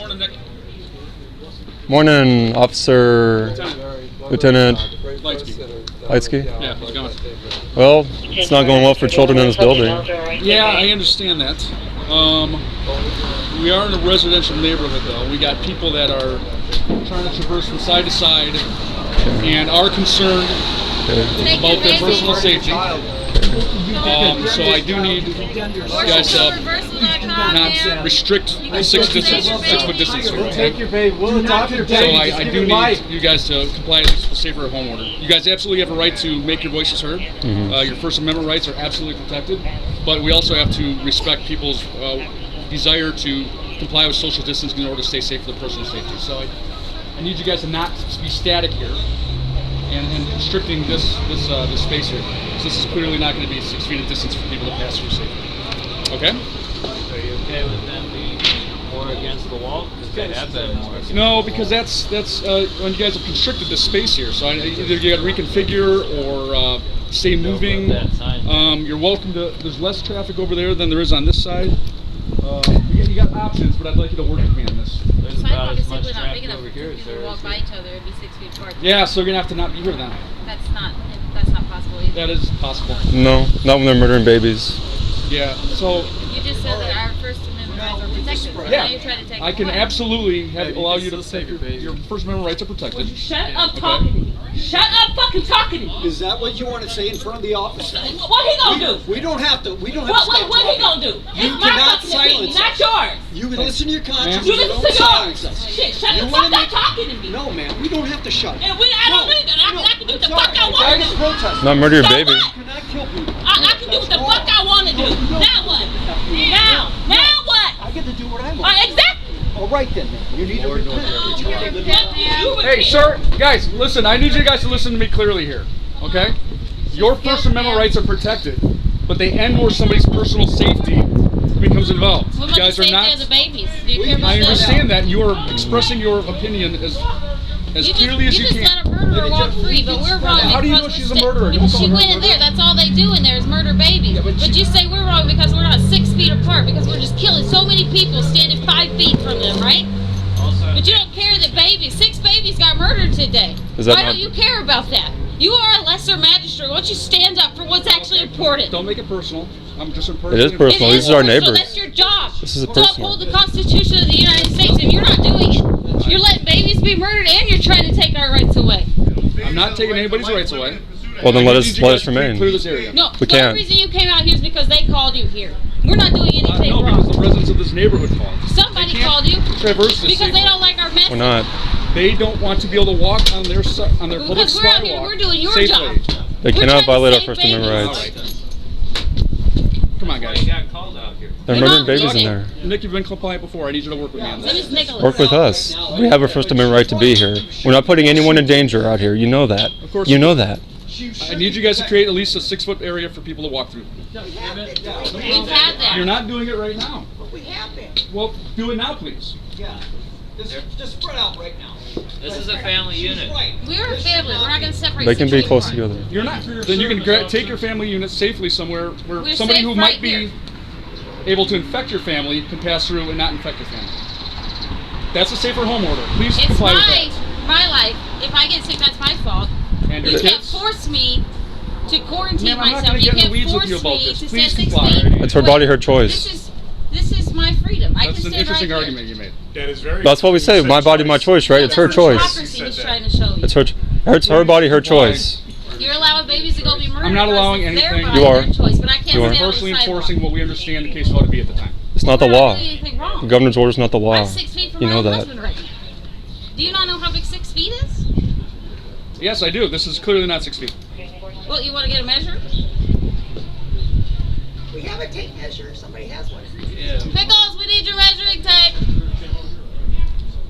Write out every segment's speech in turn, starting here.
Morning, Nick. Morning, Officer Lieutenant Lightsky. Yeah, how's it going? Well, it's not going well for children in this building. Yeah, I understand that. We are in a residential neighborhood, though. We got people that are trying to traverse from side to side and are concerned about their personal safety. So I do need you guys to not restrict the 6 foot distance. Take your baby. We'll adopt your baby. So I do need you guys to comply with the safer home order. You guys absolutely have a right to make your voices heard. Your First Amendment rights are absolutely protected, but we also have to respect people's desire to comply with social distancing in order to stay safe for their personal safety. So I need you guys to not be static here and restricting this space here. So this is clearly not going to be 6 feet of distance for people to pass through safely. Okay? Are you okay with them being more against the wall? Because they have been more. No, because that's when you guys have constricted this space here. So either you got to reconfigure or stay moving. You're welcome to. There's less traffic over there than there is on this side. You got options, but I'd like you to work with me on this. There's about as much traffic over here as there is. Walk by each other, it'd be 6 feet apart. Yeah, so you're gonna have to not be here then. That's not possible either. That is possible. No, not when they're murdering babies. Yeah, so You just said that our First Amendment rights are protected. Now yeah, you're trying to take I can away. absolutely allow you to take your First Amendment rights are protected. Shut up talking to me. Shut up fucking talking to me. Is that what you want to say in front of the officer? What he gonna do? We don't have to. We don't have What to stop he talking. gonna do? You It's my cannot fucking opinion, silence not us. yours. You can listen to your conscience. You You listen don't to silence yours. us. Shit, shut You the wanna fuck up make- talking to me. No, man. We don't have to shut. And I don't need that. I can do what the fuck I want to do. Protest. Not murder your So baby. what? You cannot kill people. I can do what the fuck I want to do. Now what? Now what? I get to do what I want. Exactly. All right then. You need to repent. Hey, sir, guys, listen. I need you guys to listen to me clearly here. Okay? Your First Amendment rights are protected, but they end where somebody's personal safety becomes involved. What You about guys the are safety not. of the babies? Do you care about I that? understand that you are expressing your opinion as clearly as you just can. let a murderer walk free, but we're wrong. How do you know because she's a we murderer? Because Don't she call her went a in there. murderer. That's all they do in there is murder babies. But you say we're wrong because we're not 6 feet apart because we're just killing so many people standing 5 feet from them, right? But you don't care that 6 babies got murdered today. Is that Why not- don't you care about that? You are a lesser magistrate. Why don't you stand up for what's actually important? Don't make it personal. I'm just It is impersonating. personal. These are our personal. neighbors. That's your job. This is a to personal. uphold the Constitution of the United States. If you're not doing it, you're letting babies be murdered and you're trying to take our rights away. I'm not taking anybody's rights away. Well, then let I us need you guys to remain. clear this area. No, We the only can't. reason you came out here is because they called you here. We're not doing anything No, wrong. because the residents of this neighborhood called. Somebody They can't called you traverse this because they safely. don't like our message. We're not. They don't want to be able to walk on their public Because we're out here, sidewalk we're doing your safely. job. They We're cannot trying to violate our save First babies. Amendment All rights. right. Come on, Why guys. you got called out here? They're You're murdering not babies in doing there. Nick, you've been compliant before. I need you to work with me on So this. just Nicholas. Work with us. We have a First Amendment right to be here. We're not putting anyone in danger out here. You know that. Of course You know that. I need you guys to create at least a 6 foot area for people to walk through. We've had that. You're not doing it right now. We have been. Well, do it now, please. Yeah. Just spread out right now. This is a family unit. Right. We're a family. We're not going to separate. They can 6 be feet close apart. together. You're not. Then you can take your family unit safely somewhere where We're somebody safe who right might be here. able to infect your family can pass through and not infect your family. That's a safer home order. Please It's comply with my life. If I get sick, that's my fault. that. And your You can't kids. force me to quarantine Ma'am, I'm not myself. gonna You get in the can't weeds with force you about me this. to Please stand 6 comply. feet. It's her body, her choice. This is my freedom. I That's can an stand interesting right argument you made. That is very. That's what we say. My body, my choice, right? It's her choice. Hypocrisy he's trying to show you. It's her body, her choice. You're allowing babies to go be murdered. I'm not because allowing it's their anything- body, You are. their choice, but I can't You are. stand on the Personally sidewalk. enforcing what we understand the case law to be at the time. It's not the We're law. not doing anything wrong. The governor's order is not the law. I'm 6 feet from You my know own that. husband right now. Do you not know how big 6 feet is? Yes, I do. This is clearly not 6 feet. Well, you want to get a measure? We have a tape measure. Somebody has one. Yeah. Pickles, we need your measuring tape.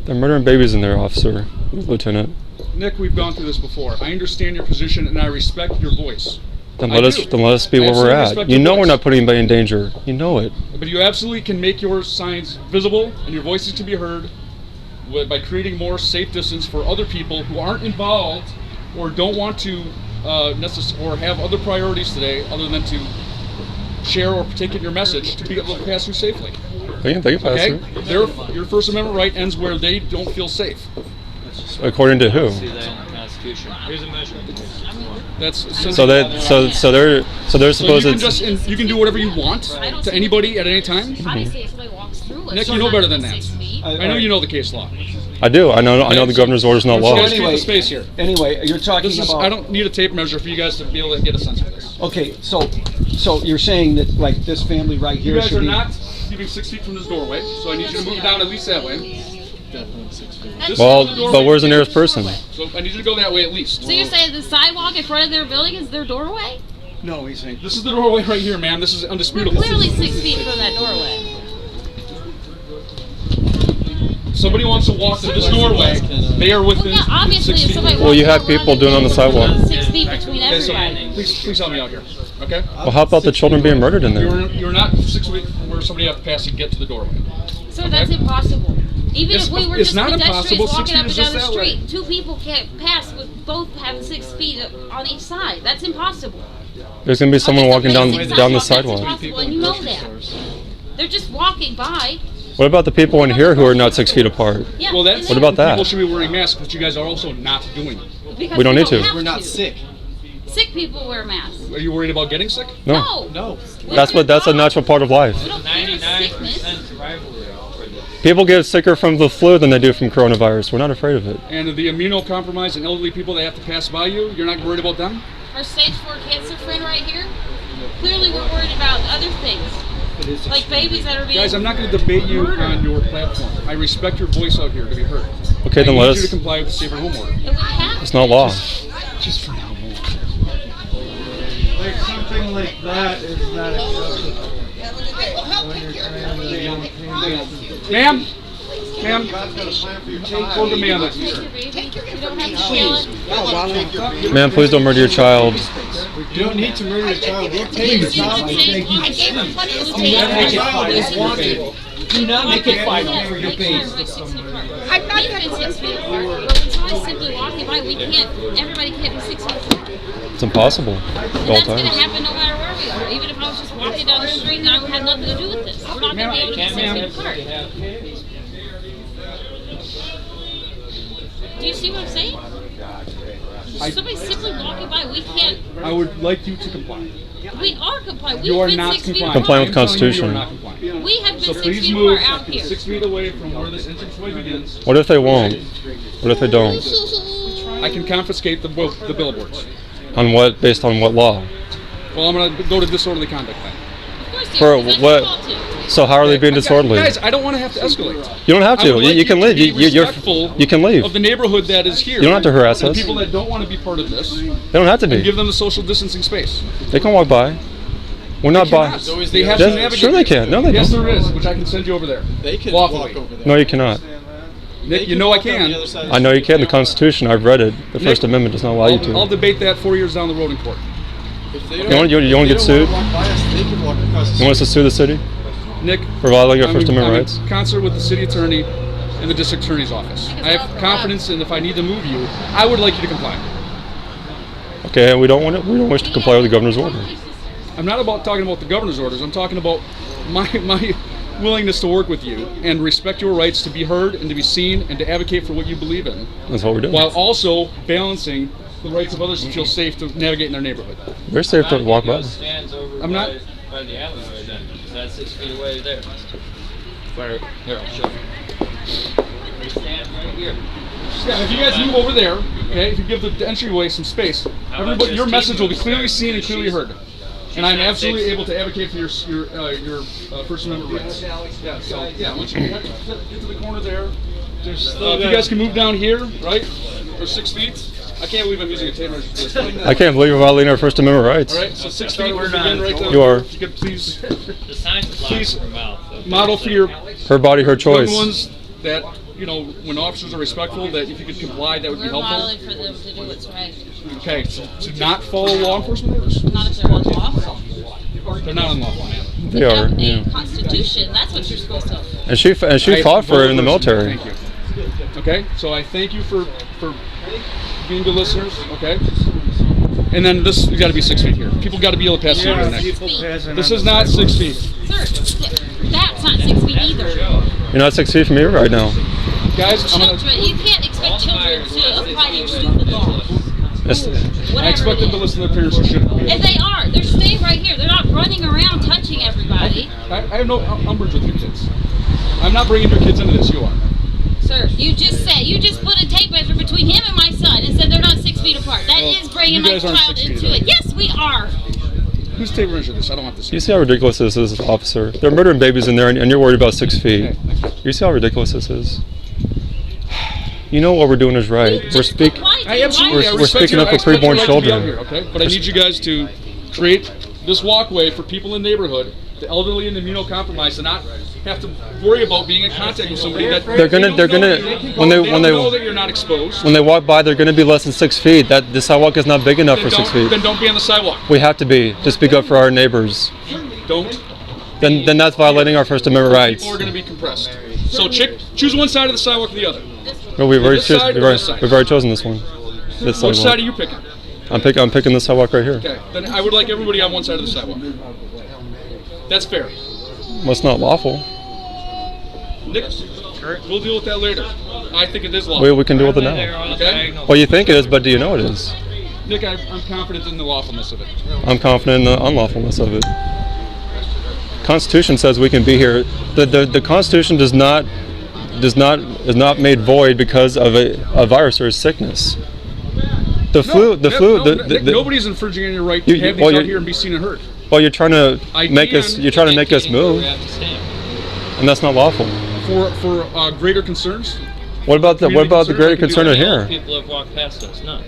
They're murdering babies in there, officer, Lieutenant. Nick, we've gone through this before. I understand your position and I respect your voice. Then I let us do. be I where we're absolutely at. respect You your know we're voice. not putting anybody in danger. You know it. But you absolutely can make your signs visible and your voices to be heard by creating more safe distance for other people who aren't involved or don't want to or have other priorities today other than to share or partake in your message to be able to pass through safely. They can pass Okay? through. Your First Amendment right ends where they don't feel safe. According to who? See that in the Constitution. Here's a measurement. That's So they're So supposed you can to. you can do whatever you want to anybody at any time. Obviously, if somebody walks through it, Nick, they're you know not better than that. 6 feet. I know you know the case law. I do. I know the governor's order's not You law. guys keep Anyway. the space here. Anyway, you're talking This is, about. I don't need a tape measure for you guys to be able to get a sense of this. Okay, so you're saying that like this family right You here guys should are be. not keeping 6 feet from this doorway, so I need you to move down at least that way. That's Well, the doorway but where's the to nearest person? doorway. So I need you to go that way at least. So you're saying the sidewalk in front of their building is their doorway? No, he's saying. This is the doorway right here, ma'am. This is We're undisputable. clearly 6 feet from that doorway. Somebody wants to walk to this doorway, they are Well, within yeah, obviously, 6 if feet. somebody Well, you walks have out, we're people not doing on the gonna sidewalk. put 6 feet between Okay, so everybody. please help me out here, okay? Well, how about the children being murdered in there? You're not 6 feet where somebody has to pass to get to the doorway. So that's impossible. Even It's- if we were it's just not pedestrians impossible. 6 walking feet up and is down just the that way. street, two people can't pass with both having 6 feet on each side. That's impossible. There's gonna be someone Okay, so walking down basic down the sidewalk, sidewalk. That's impossible, and you know that. They're just walking by. What about the people in here who are not 6 feet apart? Yeah, Well, that's What about that? People should be wearing masks, but you guys are also not doing it. because We don't need to. have We're not sick. Sick people wear masks. Are you worried about getting sick? No. No. That's a natural part of life. We don't fear sickness. 99% survival rate for this. People get sicker from the flu than they do from coronavirus. We're not afraid of it. And the immunocompromised and elderly people that have to pass by you, you're not worried about them? Our stage 4 cancer friend right here, clearly we're worried about other things. Like babies that are being Guys, I'm not going to debate you murdered. on your platform. I respect your voice out here to be heard. Okay, I then need let you to us. comply with the safer home order. And we have It's not law. Just for now. Like something like that is not acceptable. Ma'am? Ma'am? God's got a plan for your Hold the man take your baby. You don't have to kill it. Ma'am, please don't murder your child. You don't need to murder a child. We'll take your child. I gave her plenty of Do not make it final for your baby. I'm not been 6 feet apart. But when somebody's simply walking by, we can't. Everybody can't be 6 feet apart. It's impossible at And all that's going to times. happen no matter where we are. Even if I was just walking down the street and I had nothing to do with this, I'm not going to be able to be 6 feet apart. Do you see what I'm saying? Somebody's simply walking by. We can't. I would like you to comply. We are complying. We've You are been not 6 feet complying. apart. Complying with I'm telling you, Constitution. You are not complying. We have been So 6 please feet move apart out here. 6 feet away from where this entranceway begins. What if they won't? What if they don't? I can confiscate the billboards. On what? Based on what law? Well, I'm going to go to disorderly conduct then. Of course you For are, 'cause that's what? your fault too. So how are they being disorderly? Guys, I don't want to have to escalate. You don't have I to. would like You can to leave. be You're respectful you can leave. of the neighborhood that is here. You don't have to harass and us. people that don't want to be part of this, They don't have to give be. them the social distancing space. They can walk by. We're not by. Cannot. They have to Yes, navigate. sure they can. No, they Yes, don't. there is, which I can send you over there. They can Lawfully. walk over there. No, you cannot. Nick, you know I can. I know you can. The Constitution, I've read it. The First Amendment does not allow you I'll to. debate that 4 years down the road in court. If they You want to get sued? Walk by us, they can walk across the You want us to sue the city Nick, for violating our I'm First in- Amendment I'm rights? in concert with the city attorney and the district attorney's office. I have confidence in if I need to move you, I would like you to comply. Okay, we don't wish to comply with the governor's order. I'm not talking about the governor's orders. I'm talking about my willingness to work with you and respect your rights to be heard and to be seen and to advocate for what you believe in, That's what we're doing. while also balancing the rights of others to feel safe to navigate in their neighborhood. We're safe to walk by. Stands over I'm not- by the alleyway then. That's 6 feet away there. Here, I'll show you. They stand right here. Yeah, if you guys move over there, okay, if you give the entryway some space, everybody, your message will be clearly seen and clearly heard. And I'm absolutely able to advocate for your First Amendment rights. Yeah, so yeah, once you get to the corner there, if you guys can move down here, right, for 6 feet. I can't believe I'm using a tape measure for this. I can't believe you're violating our First Amendment rights. All right, so 6 feet will begin right there. You are. If you could please The sign's Please blocking her mouth. so- model for your Her body, her young choice. ones that, you know, when officers are respectful, that if you could comply, that would be We're helpful. modeling for them to do what's right. Okay, so to not follow law enforcement orders? Not if they're unlawful. They're not unlawful. They are. Without Yeah. a constitution, that's what you're supposed to. And she fought for it in the military. Thank you. Okay, so I thank you for being good listeners. Okay, And then this, you got to be 6 feet here. People got to be able to pass through your neck. This is not 6 feet. Sir, that's not 6 feet either. You're not 6 feet from here right now. Guys, I'm gonna. Children, you can't expect children to apply to your stupid law. I expect them to listen to their parents who shouldn't be. And they are. They're staying right here. They're not running around touching everybody. I have no umbrage with your kids. I'm not bringing your kids into this. You are. Sir, you just put a tape measure between him and my son and said they're not 6 feet apart. That is bringing you my guys aren't child 6 feet into it. Yes, we are. Who's tape measured this? I don't want this. You see how ridiculous this is, officer? They're murdering babies in there, and you're worried about 6 feet. You see how ridiculous this is? You know what we're doing is right. We're speaking. We're speaking up for preborn children. Here, okay? But I need you guys to create this walkway for people in the neighborhood, the elderly and immunocompromised, to not have to worry about being in contact with somebody that They're gonna when know that you're not exposed. when they walk by, they're gonna be less than 6 feet. That the sidewalk is not big enough for 6 feet. Then don't be on the sidewalk. We have to be to speak up for our neighbors. Don't. Then that's violating our First Amendment rights. People are going to be compressed. So choose one side of the sidewalk or the other. No, we've already This side or this side? chosen this one. This Which side sidewalk. are you picking? I'm picking this sidewalk right here. Okay, then I would like everybody on one side of the sidewalk. That's fair. Well, it's not lawful. Nick, we'll deal with that later. I think it is lawful. We can deal with it now. Okay? Well, you think it is, but do you know it is? Nick, I'm confident in the lawfulness of it. I'm confident in the unlawfulness of it. Constitution says we can be here. The Constitution is not made void because of a virus or a sickness. Nick, nobody's infringing on your right to have these out here and be seen and heard. Well, you're trying to make us move, and that's not lawful. For greater concerns. What about the greater concern in here? People have walked past us, none.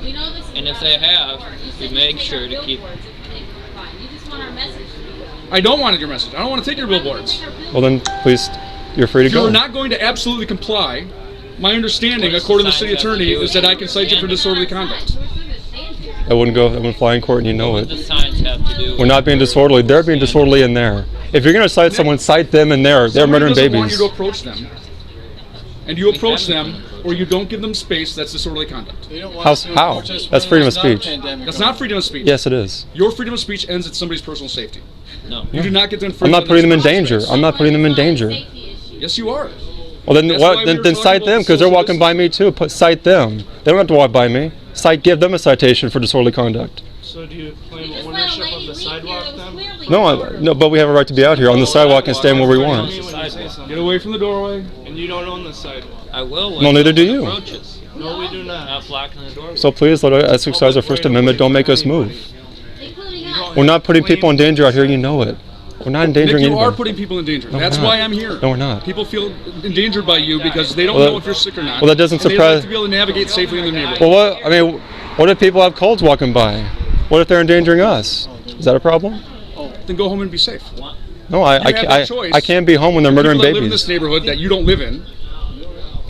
We know this is And if they have, we make sure to keep. You just want our message. I don't want your message. I don't want to take your billboards. Well, then please, you're free to go. You're not going to absolutely comply. My understanding, according to the city attorney, is that I can cite you for disorderly conduct. I wouldn't fly in court, and you know What it. the signs have to do. We're not being disorderly. They're being disorderly in there. If you're going to cite someone, cite them in there. They're murdering Somebody doesn't want babies. you to approach them, and you approach them, or you don't give them space. That's disorderly conduct. How? That's freedom of speech. That's not freedom of speech. Yes, it is. Your freedom of speech ends at somebody's personal safety. No. You do not get to infringe. I'm not on putting them in personal danger. space. I'm not putting them in danger. Yes, you are. Well, then That's what? why we were Then talking cite about them because they're social walking by me too. Cite them. They don't have to walk by me. Give them a citation for disorderly conduct. So do you claim Just let a ownership lady of the leave here sidewalk that was then? clearly No, but we have a right to be out here on the sidewalk and stand where we want. Get away from the doorway. And you don't own the sidewalk? I will. No, neither do you. Approaches. No, we do not. Not blocking the door. So please let us exercise our First Amendment. Don't make us move. including us. We're not putting people in danger out here. You know it. We're not endangering Nick, you are anyone. putting people in danger. No, That's we're not. why I'm here. No, we're not. People feel endangered by you because they don't Well, know if you're sick or not. well, that doesn't and They surprise- like to be able to navigate safely in the neighborhood. Well, what? I mean, what if people have colds walking by? What if they're endangering us? Is that a problem? Then go home and be safe. No, You have that choice. I can't be home when they're murdering People that live in this babies. neighborhood that you don't live in.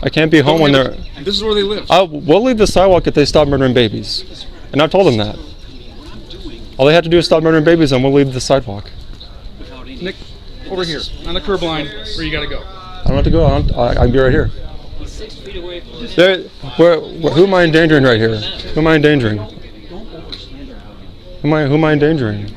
I can't be home when they're. This is where they live. We'll leave the sidewalk if they stop murdering babies, and I've told them that. All they have to do is stop murdering babies, and we'll leave the sidewalk. Nick, over here on the curb line where you got to go. I don't have to go. I can be right here. He's 6 feet away from us. Who am I endangering right here? Who am I endangering? Who am I endangering?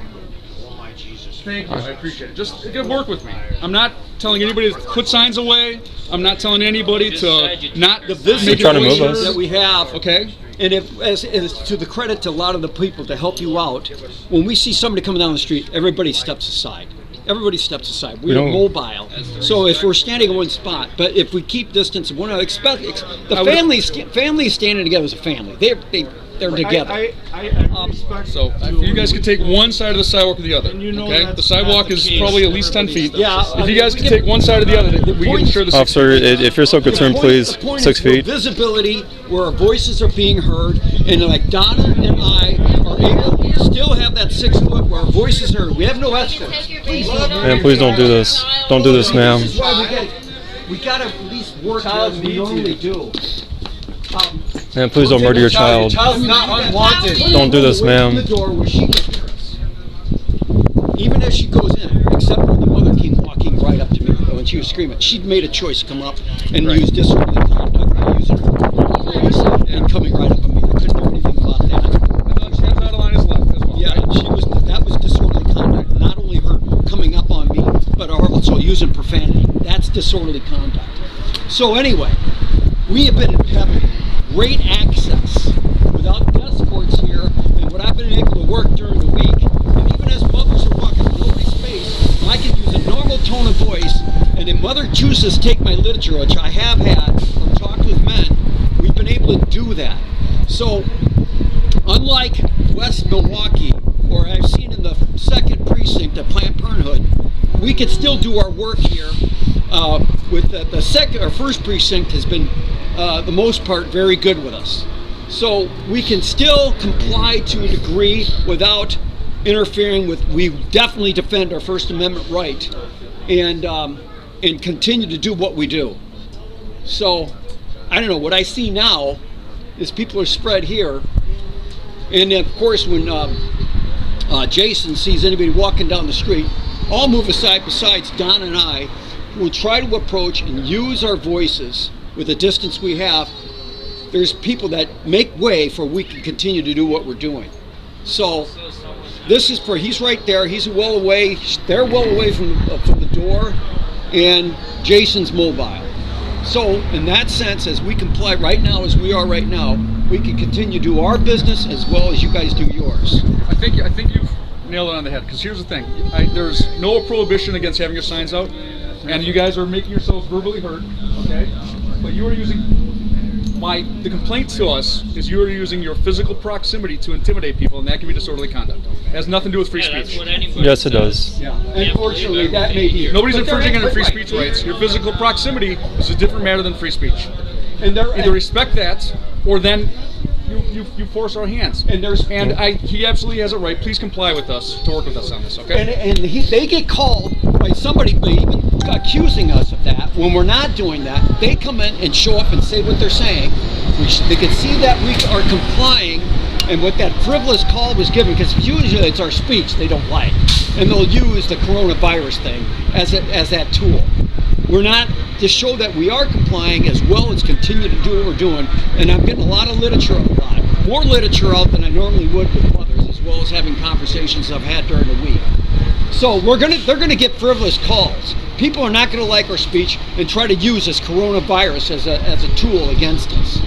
Thank you. I appreciate it. Just work with me. I'm not telling anybody to put signs away. I'm not telling anybody to not The make trying to your move voice us. that we have, Okay. and if as to the credit to a lot of the people to help you out, when we see somebody coming down the street, everybody steps aside. Everybody steps aside. We are don't- mobile, so if we're standing in one spot, but if we keep distance, one expect the I would- families standing together as a family. They're together. I respect So if you guys could take one side of the sidewalk or the other. you know Okay. that's The sidewalk not the is case. probably at least 10 feet. Yeah, If you guys could take one side or the other, we can ensure the 6 Officer, if you're so concerned, please, The point 6 is we're feet. visibility, where our voices are being heard, and like Donna and I are able to still have that 6 foot where our voices are heard. We have no extras. Ma'am, please don't do this. Don't do this, ma'am. This is why we gotta at least work as we normally do. Ma'am, please don't murder your child. Child's not unwanted. Don't do this, ma'am. The door where she can hear us. Even as she goes in, except for the mother came walking right up to me when she was screaming. She'd made a choice to come up and use disorderly conduct by using her voice and coming right up on me. I couldn't do anything about that. profanity. That's disorderly conduct. So anyway, we have been having great access without escorts here, and what I've been able to work during the week, and even as mothers are walking in nobody's space, I can use a normal tone of voice, and if mother chooses to take my literature, which I have had, or talk with men, we've been able to do that. So, unlike West Milwaukee, or I've seen in the 2nd precinct at Planned Parenthood, we can still do our work here. With the second or 1st precinct has been, the most part, very good with us. So we can still comply to a degree without interfering with. We definitely defend our First Amendment right, and continue to do what we do. So I don't know. What I see now is people are spread here, and of course when Jason sees anybody walking down the street, I'll move aside. Besides Don and I, will try to approach and use our voices with the distance we have. There's people that make way for we can continue to do what we're doing. So this is for, he's right there, he's well away, they're well away from the door, and Jason's mobile. So in that sense, as we comply right now, as we are right now, we can continue to do our business as well as you guys do yours. I think you've nailed it on the head, because here's the thing. There's no prohibition against having your signs out, and you guys are making yourselves verbally heard, okay? But you are using, the complaint to us is you are using your physical proximity to intimidate people, and that can be disorderly conduct. It has nothing to do with free That's speech. what anybody Yes, it says. does. Yeah, unfortunately, that may be. Nobody's But there infringing is on your free right. speech rights. Your physical proximity is a different matter than free speech. And there, Either respect that, or then you force our hands. He absolutely has a right. Please comply with us to work with us on this, okay? and they get called by somebody even accusing us of that. When we're not doing that, they come in and show up and say what they're saying. They can see that we are complying, and what that frivolous call was given, because usually it's our speech they don't like, and they'll use the coronavirus thing as that tool. We're not, to show that we are complying as well as continue to do what we're doing, and I'm getting a lot of literature, more literature out than I normally would with others, as well as having conversations I've had during the week. So they're gonna get frivolous calls. People are not gonna like our speech and try to use this coronavirus as a tool against us.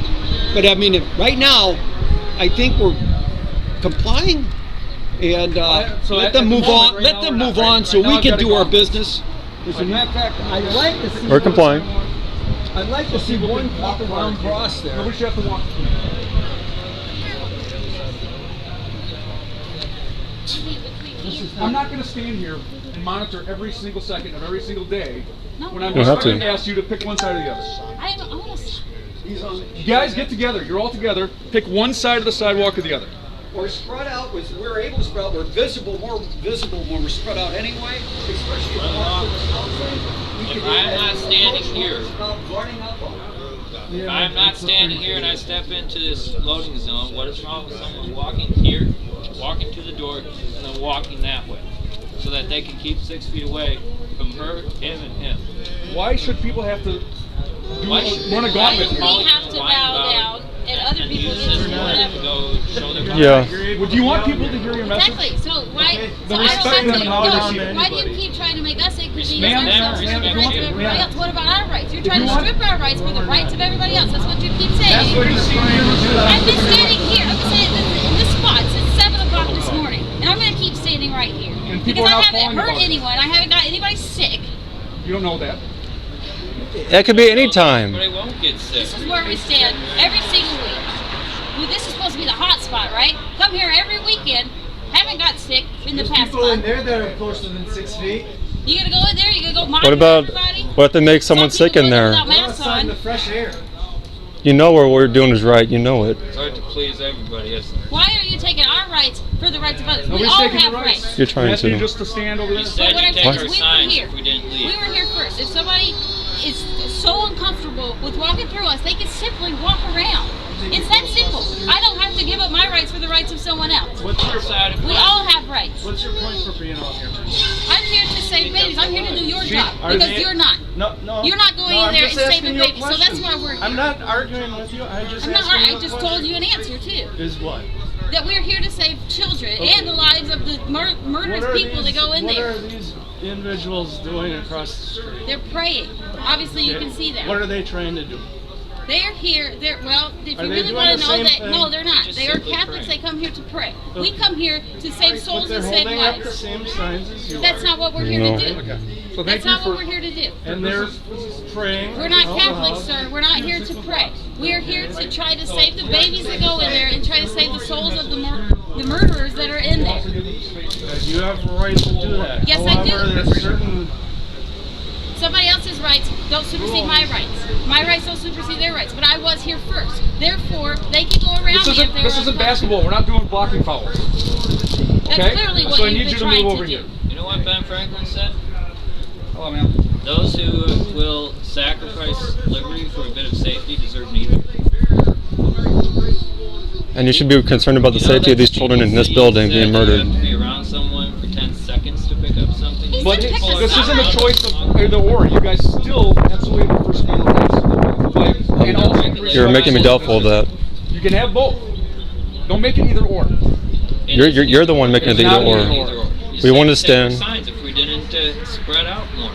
But I mean, right now, I think we're complying, and So let at them the move moment, on. right Let now, them we're not. move Right- on, right so now we I've can gotta do go. our business. As a matter of fact, I'd like to see. We're complying. I'd like to see one walk around cross there. Nobody should have to walk. I'm not going to stand here and monitor every single second of every single day when I'm You don't have going to. to ask you to pick one side or the other. I want to. You guys get together. You're all together. Pick one side of the sidewalk or the other. We're spread out. We're able to spread out. We're more visible when we're spread out anyway, especially If I'm not standing here, if I'm not standing here and I step into this loading zone, what is wrong with someone walking here, walking to the door, and then walking that way? So that they can keep 6 feet away from her, him, and him. Why should people have to Why should run a Why gauntlet? do we have to bow down and other people Use get this to do morning to whatever? go show their Yeah. Would you want people to hear your message? Exactly. So why? So Then I respect don't them and how have they to. see No, it. why do you keep trying to make us inconvenience Ma'am, ourselves for ma'am, the if you rights want- of everybody ma'am. else? What about our rights? You're trying you to want- strip our rights for the rights of everybody else. That's what you keep saying. That's what you see me do. I've been standing here. I've been standing in this spot since 7 o'clock this morning, and I'm going to keep standing right here And people because are I not haven't calling hurt about it. anyone. I haven't got anybody sick. You don't know that. That could be any time. But they won't get sick. This is where we stand every single week. Well, this is supposed to be the hot spot, right? Come here every weekend. Haven't got sick in the past People in month. there that are closer than 6 feet. You gonna go in there? You gonna go monitor What about, everybody? what if they make someone Some sick people in go there? without We're masks outside in on. the fresh air. You know what we're doing is right. You know it. It's hard to please everybody, isn't it? Why are you taking our rights for the rights of others? We Nobody's all taking have your rights. rights. You're trying I'm asking you to. just to stand over there. You said what you'd I'm take saying our is we were signs here. if we didn't leave. We were here first. If somebody is so uncomfortable with walking through us, they can simply walk around. It's that simple. I don't have to give up my rights for the rights of someone else. What's your Side of We all have rights. What's your point for being out here? I'm here to save babies. I'm here to do your job are because they- you're not. No. You're not going in I'm there just and asking saving you a babies. So that's question. why we're here. I'm not arguing with you. I'm just I'm not. asking you I a just question. told you an answer too. Is what? that we're here to save children and the lives of the murderous people that go in there. What are these individuals doing across the street? They're praying. Obviously, you can see that. What are they trying to do? They're here. Well, if Are you they really doing want the to know same that, thing? no, they're not. Just They are simply Catholics. praying. They come here to pray. We come here to save souls But they're and save holding up the lives. same signs as you That's are. not what we're here No. to do. Okay. So thank That's you not for. what we're here to do. And they're praying. We're not out Catholics, loud. sir. We're not here to pray. We are here to try to save the babies that go in there and try to save the souls of the murderers that are in there. You have a right to do that. Yes, I do. However, there's certain Somebody else's rights don't supersede my rights. My rights don't supersede their rights. But I was here first. Therefore, they can go around This me if isn't they're this isn't basketball. We're not doing blocking fouls. That's Okay. clearly what So I you've need been you to trying move to over do. here. You know what Ben Franklin said? Hello, ma'am. Those who will sacrifice liberty for a bit of safety deserve neither. And you should be concerned about the safety of these children in this building being You murdered. have to be around someone for 10 seconds to pick up something. He's But Just pick a this isn't a side. choice of either or. You guys still absolutely have the First Amendment rights. Like, and also You're making me doubtful of that. You can have both. Don't make it either or. You're the one making it It's not either either or. or. We want to stand. Signs if we didn't spread out more.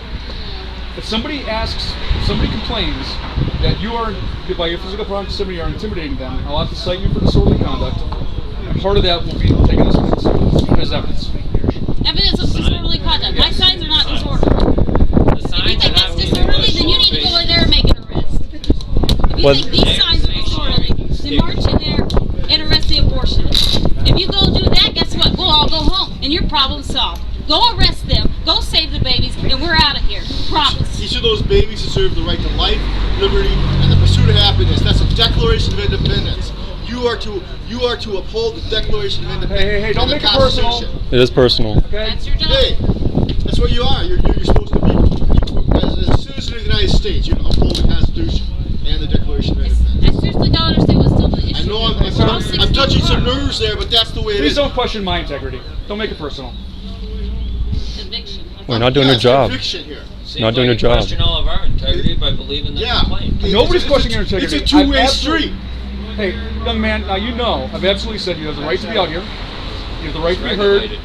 If somebody complains that you are, by your physical proximity, are intimidating them, I'll have to cite you for disorderly conduct. And part of that will be taken as evidence. Evidence of disorderly conduct. My signs are not disorderly. The If you signs think are that's not disorderly, then you need to go in there and make an arrest. If you What- think these signs are disorderly, then march in there and arrest the abortionist. If you go do that, guess what? We'll all go home and your problem's solved. Go arrest them, go save the babies, and we're out of here. Promise. Each of those babies deserve the right to life, liberty, and the pursuit of happiness. That's a Declaration of Independence. You are to uphold the Declaration of Independence. Hey, don't and the make it personal. Constitution. It is personal. Okay? That's your job. Hey, that's what you are. You're supposed to be. As a citizen of the United States, you uphold the Constitution and the Declaration of Independence. I seriously don't understand what's still the issue. I know We're all 6 I'm touching feet some apart. nerves there, but that's the way it Please is. don't question my integrity. Don't make it personal. Conviction. We're not doing Yeah, your it's job. conviction here. Seems Not doing like your you job. question all of our integrity by believing the Yeah. complaint. Nobody's questioning your integrity. It's a two-way I've absolutely- street. Hey, young man, now you know, I've absolutely said you have the right to be out here. You have the right to be heard. Regulated.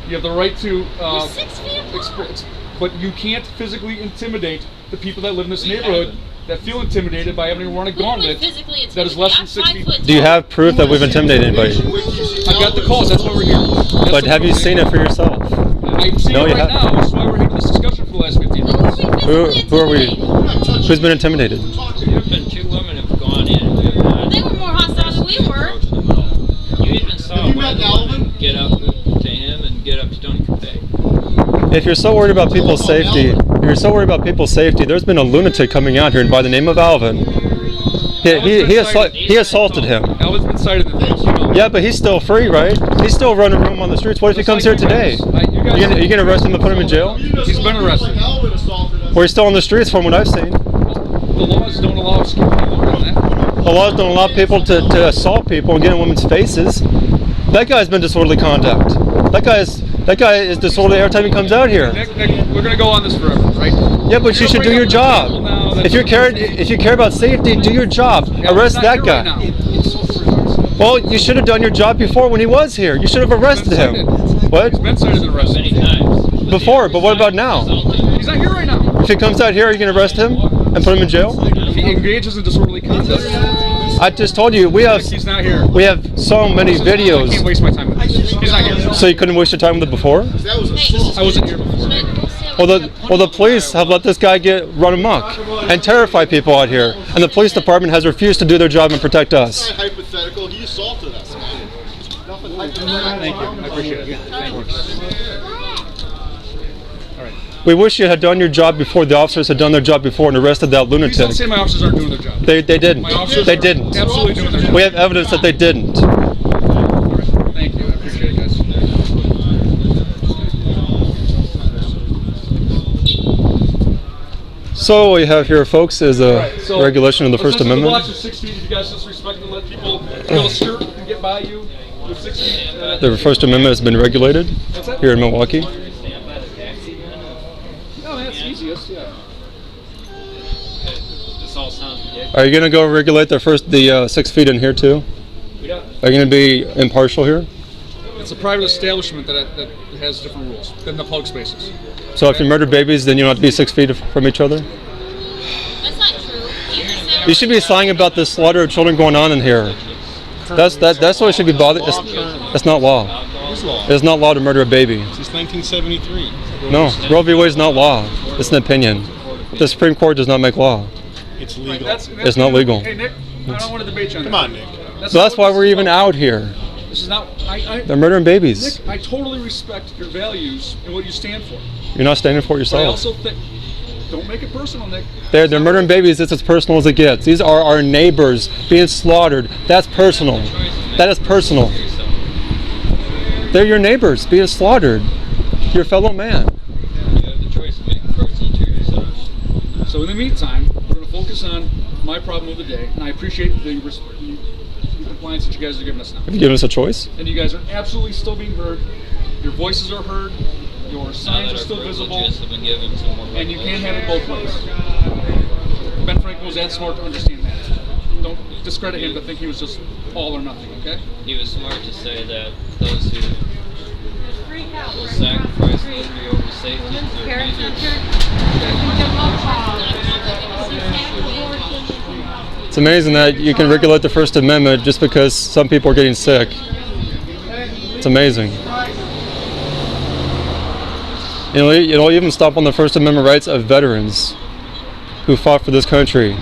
You have the right to We're 6 feet apart. experience. But you can't physically intimidate the people that live in this neighborhood that feel intimidated by having to run a Who would gauntlet physically that is less than I'm 6 5 feet. foot Do you tall. have proof that we've intimidated anybody? I've got the calls, that's why we're here. But have you seen it for yourself? I'm seeing No, it you right haven't. now. That's why we're having this discussion for the last 15 Who minutes. would be Who physically are we? intimidated? Who's been intimidated? There have been 2 women have gone in. We have not They were more hostile than we were. approached them at all. You even saw Have you one met of the Alvin? women get up to him and get up to Tony Capet. If you're so worried about people's safety, there's been a lunatic coming out here by the name of Alvin. He assaulted him. Alvin's been cited in things, you know. Yeah, but he's still free, right? He's still running around on the streets. What if he comes here today? You gonna arrest him and put him in jail? He's been arrested. Or he's still on the streets from what I've seen. The laws don't allow us to keep any longer than that. The laws don't allow people to assault people and get in women's faces. That guy's been disorderly conduct. That guy is disorderly every time he comes out here. Nick, we're going to go on this forever, right? Yeah, but you should do your job. If you care about safety, do your job. Arrest that guy. Well, you should have done your job before when he was here. You should have arrested him. What? He's been cited and arrested. Many times. Before, but what about now? He's not here right now. If he comes out here, are you going to arrest him and put him in jail? If he engages in disorderly conduct, I just told you, we have so many I videos. can't waste my time with this. He's not here. So you couldn't waste your time with it before? That was assault. I wasn't here before. Well, the police have let this guy run amok and terrify people out here, and the police department has refused to do their job and protect us. It's not hypothetical. He assaulted us, man. Nothing hypothetical. Thank you. I appreciate it. Thank you. All right. We wish you had done your job before the officers had done their job before and arrested that Please don't lunatic. say my officers aren't doing their job. They didn't. My officers They are didn't. absolutely doing their job. We have evidence that they didn't. All right. Thank you. I appreciate it, guys. So what we have here, folks, is a Right, so regulation of the First The Amendment. blocks are 6 feet. If you guys just respect and let people feel a skirt and get by you with 6 feet. The First Amendment has been regulated What's that? here in Milwaukee. Stand by the taxi man. No, that's easiest. Yeah. This all sounds ridiculous. Are you going to go regulate the 6 feet in here too? We got Are you going to be impartial here? It's a private establishment that has different rules than the public spaces. So if you murder babies, then you don't have to be 6 feet from each other? That's not true. You should be signing about the slaughter of children going on in here. That's what it should be bothered. That's not law. It's not law to murder a baby. Since 1973. No, Roe v. Wade is not law. It's an opinion. The Supreme Court does not make law. It's legal. It's not legal. Hey Nick, I don't want to debate you on that. Come on, Nick. So that's why we're even out here. This is not. They're murdering babies. Nick, I totally respect your values and what you stand for. You're not standing for it But I yourself. also think, don't make it personal, Nick. They're murdering babies. It's as personal as it gets. These are our neighbors being slaughtered. That's personal. That is personal. They're your neighbors being slaughtered. Your fellow man. You have the choice to make it personal to yourself. So in the meantime, we're going to focus on my problem of the day, and I appreciate the compliance that you guys are giving us now. Have you given us a choice? And you guys are absolutely still being heard. Your voices are heard. Your signs are still visible. Have been given some more And you can't have it both ways. Ben Franklin was that smart to understand that. Don't discredit him to think he was just all or nothing, okay? He was smart to say that those who will sacrifice liberty over safety deserve It's amazing that you can regulate the First Amendment just because some people are getting sick. It's amazing. It'll even stop on the First Amendment rights of veterans who fought for this country.